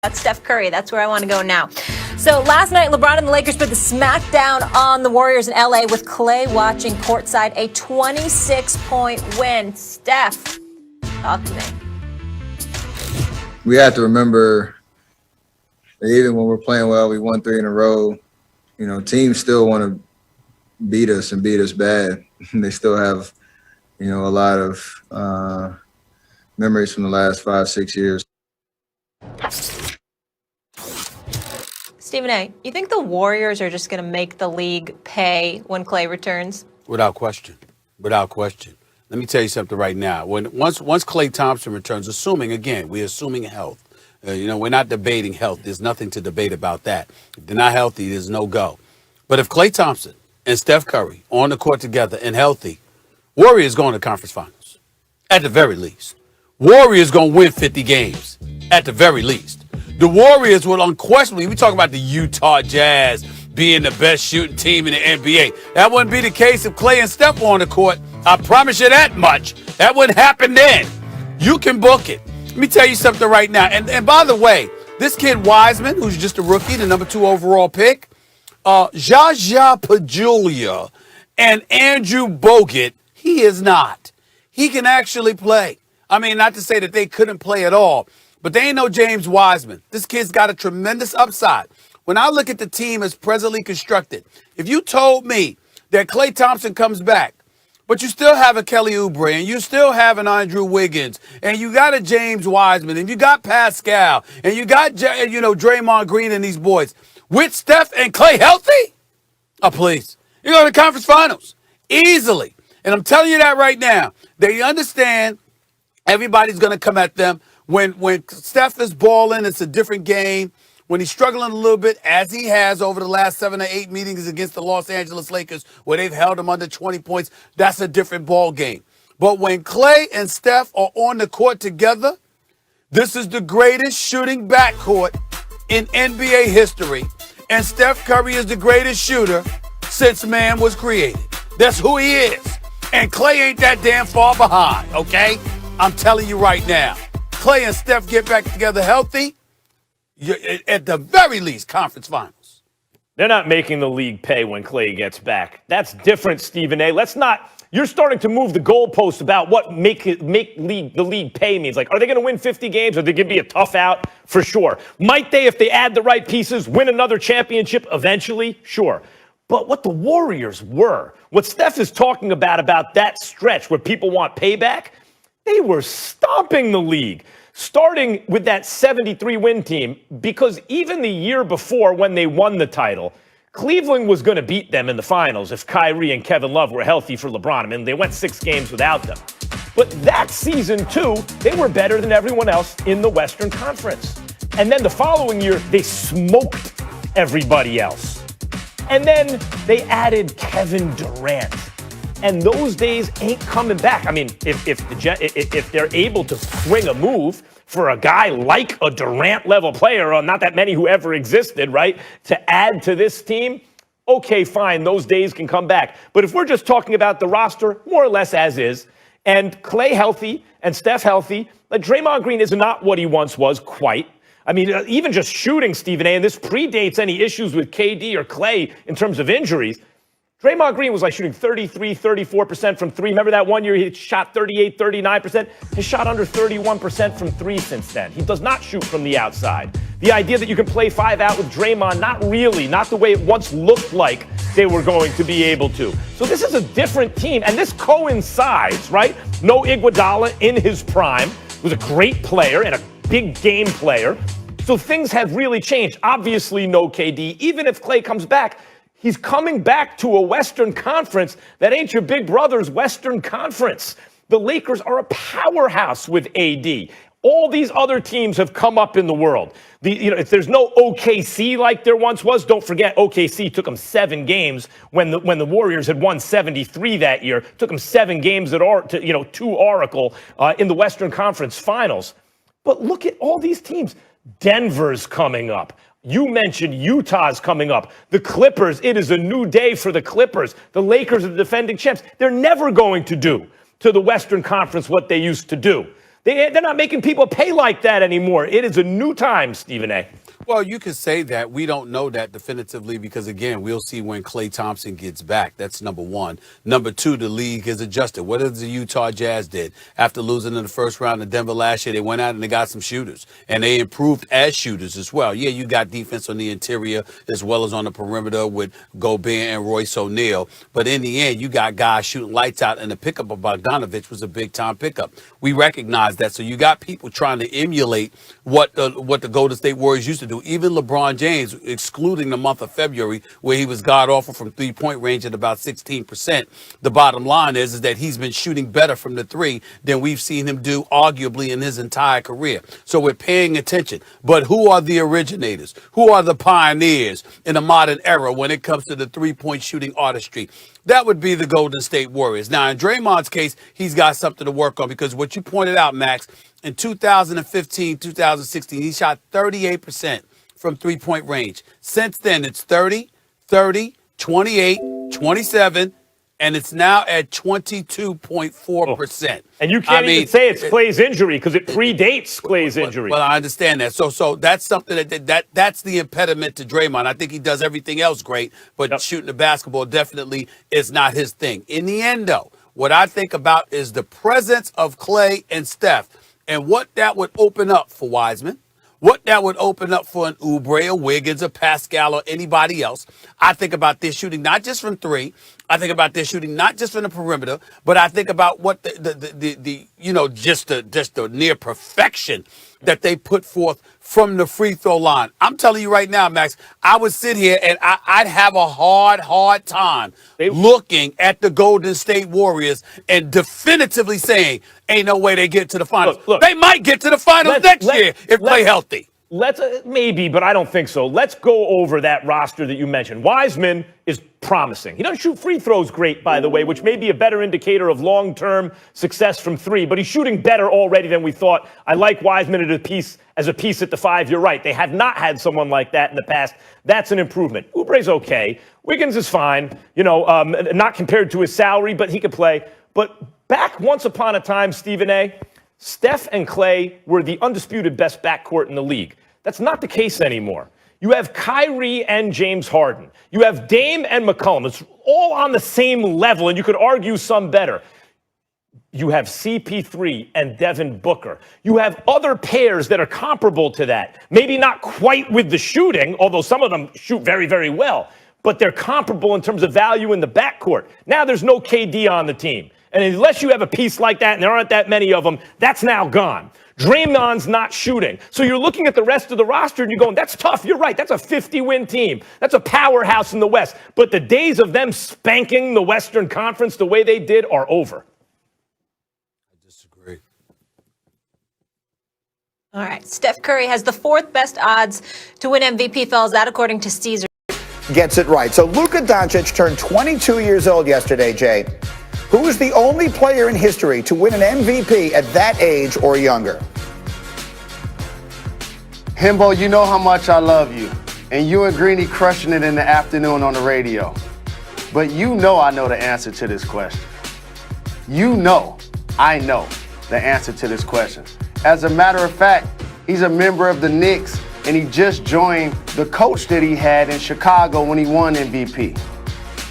That's Steph Curry. That's where I want to go now. So last night, LeBron and the Lakers put the smackdown on the Warriors in L.A. with Clay watching courtside, a 26-point win. Steph, talk to me. We have to remember that even when we're playing well, we won 3 in a row. You know, teams still want to beat us and beat us bad. They still have, a lot of memories from the last 5-6 years. Stephen A., you think the Warriors are just going to make the league pay when Clay returns? Without question. Without question. Let me tell you something right now. Once Klay Thompson returns, we're assuming health. We're not debating health. There's nothing to debate about that. If they're not healthy, there's no go. But if Klay Thompson and Steph Curry on the court together and healthy, Warriors going to conference finals, at the very least. Warriors going to win 50 games, at the very least. The Warriors will unquestionably, we talk about the Utah Jazz being the best shooting team in the NBA. That wouldn't be the case if Klay and Steph were on the court. I promise you that much. That wouldn't happen then. You can book it. Let me tell you something right now. And by the way, this kid Wiseman, who's just a rookie, the number 2 overall pick, Jaja Pajulia and Andrew Bogut, he is not. He can actually play. I mean, not to say that they couldn't play at all, but they ain't no James Wiseman. This kid's got a tremendous upside. When I look at the team as presently constructed, if you told me that Klay Thompson comes back, but you still have a Kelly Oubre, and you still have an Andrew Wiggins, and you got a James Wiseman, and you got Pascal, and you got, Draymond Green and these boys, with Steph and Klay healthy? Oh, please. You're going to the conference finals. Easily. And I'm telling you that right now. They understand everybody's going to come at them. When Steph is balling, it's a different game. When he's struggling a little bit, as he has over the last 7 or 8 meetings against the Los Angeles Lakers, where they've held him under 20 points, that's a different ball game. But when Klay and Steph are on the court together, this is the greatest shooting backcourt in NBA history. And Steph Curry is the greatest shooter since man was created. That's who he is. And Klay ain't that damn far behind, okay? I'm telling you right now. Klay and Steph get back together healthy, you're at the very least, conference finals. They're not making the league pay when Klay gets back. That's different, Stephen A. You're starting to move the goalpost about what make the league pay means. Like, are they going to win 50 games? Are they going to be a tough out? For sure. Might they, if they add the right pieces, win another championship eventually? Sure. But what the Warriors were, what Steph is talking about that stretch where people want payback, they were stomping the league, starting with that 73-win team, because even the year before when they won the title, Cleveland was going to beat them in the finals if Kyrie and Kevin Love were healthy for LeBron. I mean, they went 6 games without them. But that season, too, they were better than everyone else in the Western Conference. And then the following year, they smoked everybody else. And then they added Kevin Durant. And those days ain't coming back. I mean, if they're able to swing a move for a guy like a Durant-level player, or not that many who ever existed, right, to add to this team, okay, fine, those days can come back. But if we're just talking about the roster, more or less as is, and Klay healthy and Steph healthy, Draymond Green is not what he once was quite. I mean, even just shooting, Stephen A., and this predates any issues with KD or Klay in terms of injuries. Draymond Green was like shooting 33, 34% from 3. Remember that one year he shot 38, 39%? He shot under 31% from 3 since then. He does not shoot from the outside. The idea that you can play 5 out with Draymond, not really, not the way it once looked like they were going to be able to. So this is a different team, and this coincides, right? No Iguodala in his prime, was a great player and a big game player. So things have really changed. Obviously no KD. Even if Klay comes back, he's coming back to a Western Conference that ain't your big brother's Western Conference. The Lakers are a powerhouse with AD. All these other teams have come up in the world. If there's no OKC like there once was, don't forget OKC took them 7 games when the Warriors had won 73 that year. Took them 7 games to Oracle in the Western Conference Finals. But look at all these teams. Denver's coming up. You mentioned Utah's coming up. The Clippers, it is a new day for the Clippers. The Lakers are the defending champs. They're never going to do to the Western Conference what they used to do. They're not making people pay like that anymore. It is a new time, Stephen A. Well, you could say that. We don't know that definitively because, again, we'll see when Klay Thompson gets back. That's number one. Number two, the league has adjusted. What did the Utah Jazz did? After losing in the first round in Denver last year, they went out and they got some shooters. And they improved as shooters as well. Yeah, you got defense on the interior as well as on the perimeter with Gobert and Royce O'Neal. But in the end, you got guys shooting lights out, and the pickup of Bogdanovich was a big-time pickup. We recognize that. So you got people trying to emulate what the Golden State Warriors used to do. Even LeBron James, excluding the month of February, where he was god-awful from three-point range at about 16%, the bottom line is that he's been shooting better from the three than we've seen him do arguably in his entire career. So we're paying attention. But who are the originators? Who are the pioneers in the modern era when it comes to the three-point shooting artistry? That would be the Golden State Warriors. Now, in Draymond's case, he's got something to work on because what you pointed out, Max, in 2015, 2016, he shot 38% from three-point range. Since then, it's 30, 30, 28, 27, and it's now at 22.4%. And you can't even say it's Klay's injury because it predates Klay's injury. Well, I understand that. So that's something that's the impediment to Draymond. I think he does everything else great, but shooting the basketball definitely is not his thing. In the end, though, what I think about is the presence of Klay and Steph and what that would open up for Wiseman. What that would open up for an Oubre, a Wiggins, a Pascal, or anybody else. I think about this shooting not just from three. I think about this shooting not just from the perimeter, but I think about what the just the near perfection that they put forth from the free throw line. I'm telling you right now, Max, I would sit here and I'd have a hard time looking at the Golden State Warriors and definitively saying, ain't no way they get to the finals. Look, they might get to the finals next year if they're healthy. Let's maybe, but I don't think so. Let's go over that roster that you mentioned. Wiseman is promising. He doesn't shoot free throws great, by the way, which may be a better indicator of long-term success from three, but he's shooting better already than we thought. I like Wiseman as a piece at the five. You're right. They have not had someone like that in the past. That's an improvement. Oubre's okay. Wiggins is fine, not compared to his salary, but he could play. But back once upon a time, Stephen A., Steph and Klay were the undisputed best backcourt in the league. That's not the case anymore. You have Kyrie and James Harden. You have Dame and McCollum. It's all on the same level, and you could argue some better. You have CP3 and Devin Booker. You have other pairs that are comparable to that. Maybe not quite with the shooting, although some of them shoot very, very well, but they're comparable in terms of value in the backcourt. Now there's no KD on the team. And unless you have a piece like that, and there aren't that many of them, that's now gone. Draymond's not shooting. So you're looking at the rest of the roster and you're going, that's tough. You're right. That's a 50-win team. That's a powerhouse in the West. But the days of them spanking the Western Conference the way they did are over. I disagree. All right. Steph Curry has the fourth best odds to win MVP, fellas. That according to Caesar. Gets it right. So Luka Doncic turned 22 years old yesterday, Jay. Who is the only player in history to win an MVP at that age or younger? Himbo, you know how much I love you. And you and Greeny crushing it in the afternoon on the radio. But you know I know the answer to this question. You know I know the answer to this question. As a matter of fact, he's a member of the Knicks, and he just joined the coach that he had in Chicago when he won MVP,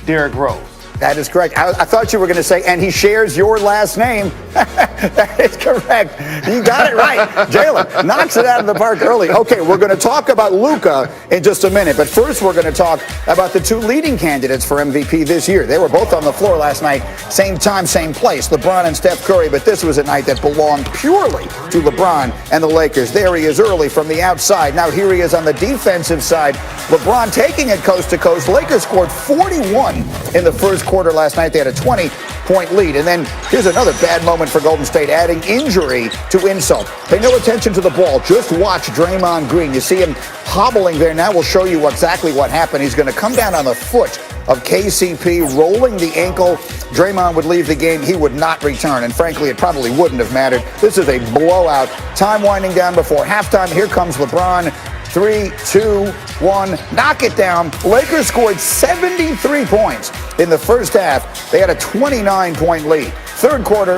Derrick Rose. That is correct. I thought you were going to say, and he shares your last name. That is correct. You got it right. Jalen knocks it out of the park early. Okay, we're going to talk about Luka in just a minute. But first, we're going to talk about the two leading candidates for MVP this year. They were both on the floor last night, same time, same place, LeBron and Steph Curry. But this was a night that belonged purely to LeBron and the Lakers. There he is early from the outside. Now here he is on the defensive side. LeBron taking it coast to coast. Lakers scored 41 in the first quarter last night. They had a 20-point lead. And then here's another bad moment for Golden State, adding injury to insult. Pay no attention to the ball. Just watch Draymond Green. You see him hobbling there. Now we'll show you exactly what happened. He's going to come down on the foot of KCP, rolling the ankle. Draymond would leave the game. He would not return. And frankly, it probably wouldn't have mattered. This is a blowout. Time winding down before halftime. Here comes LeBron. 3, 2, 1, knock it down. Lakers scored 73 points in the first half. They had a 29-point lead. Third quarter,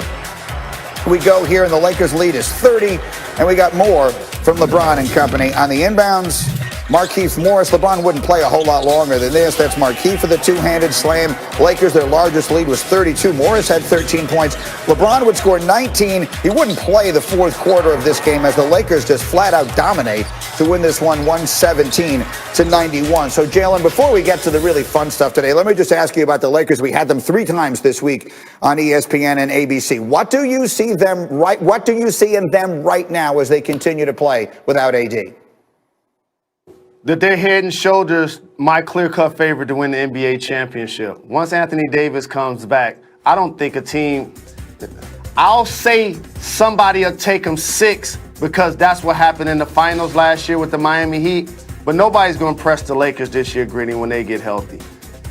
we go here, and the Lakers lead is 30, and we got more from LeBron and company on the inbounds. Markieff Morris. LeBron wouldn't play a whole lot longer than this. That's Markieff for the two-handed slam. Lakers, their largest lead was 32. Morris had 13 points. LeBron would score 19. He wouldn't play the fourth quarter of this game as the Lakers just flat out dominate to win this one 117-91. So, Jalen, before we get to the really fun stuff today, let me just ask you about the Lakers. We had them 3 times this week on ESPN and ABC. What do you see in them right now as they continue to play without AD? That they're head and shoulders my clear-cut favorite to win the NBA championship. Once Anthony Davis comes back, I don't think a team – I'll say somebody will take them 6 because that's what happened in the finals last year with the Miami Heat. But nobody's going to press the Lakers this year, Gritty, when they get healthy.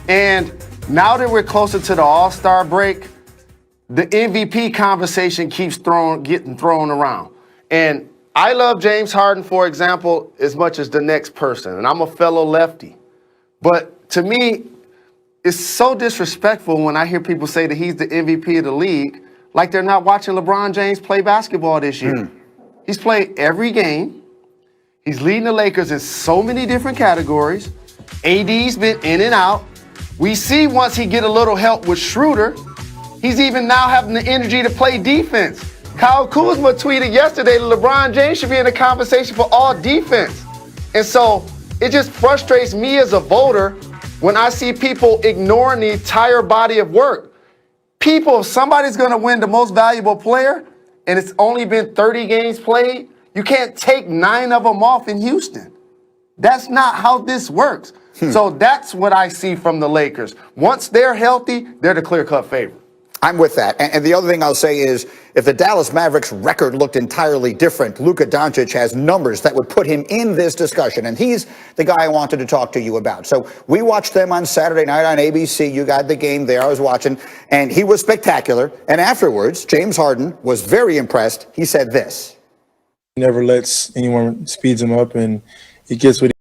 And now that we're closer to the All-Star break, the MVP conversation keeps getting thrown around. And I love James Harden, for example, as much as the next person, and I'm a fellow lefty. But to me, it's so disrespectful when I hear people say that he's the MVP of the league, like they're not watching LeBron James play basketball this year. He's played every game. He's leading the Lakers in so many different categories. AD's been in and out. We see once he get a little help with Schroeder, he's even now having the energy to play defense. Kyle Kuzma tweeted yesterday that LeBron James should be in the conversation for all defense. And so it just frustrates me as a voter when I see people ignoring the entire body of work. People, if somebody's going to win the most valuable player and it's only been 30 games played, you can't take 9 of them off in Houston. That's not how this works. So that's what I see from the Lakers. Once they're healthy, they're the clear-cut favorite. I'm with that. And the other thing I'll say is, if the Dallas Mavericks record looked entirely different, Luka Doncic has numbers that would put him in this discussion. And he's the guy I wanted to talk to you about. So we watched them on Saturday night on ABC. You got the game there. I was watching. And he was spectacular. And afterwards, James Harden was very impressed. He said this. He never lets anyone speeds him up, and he gets what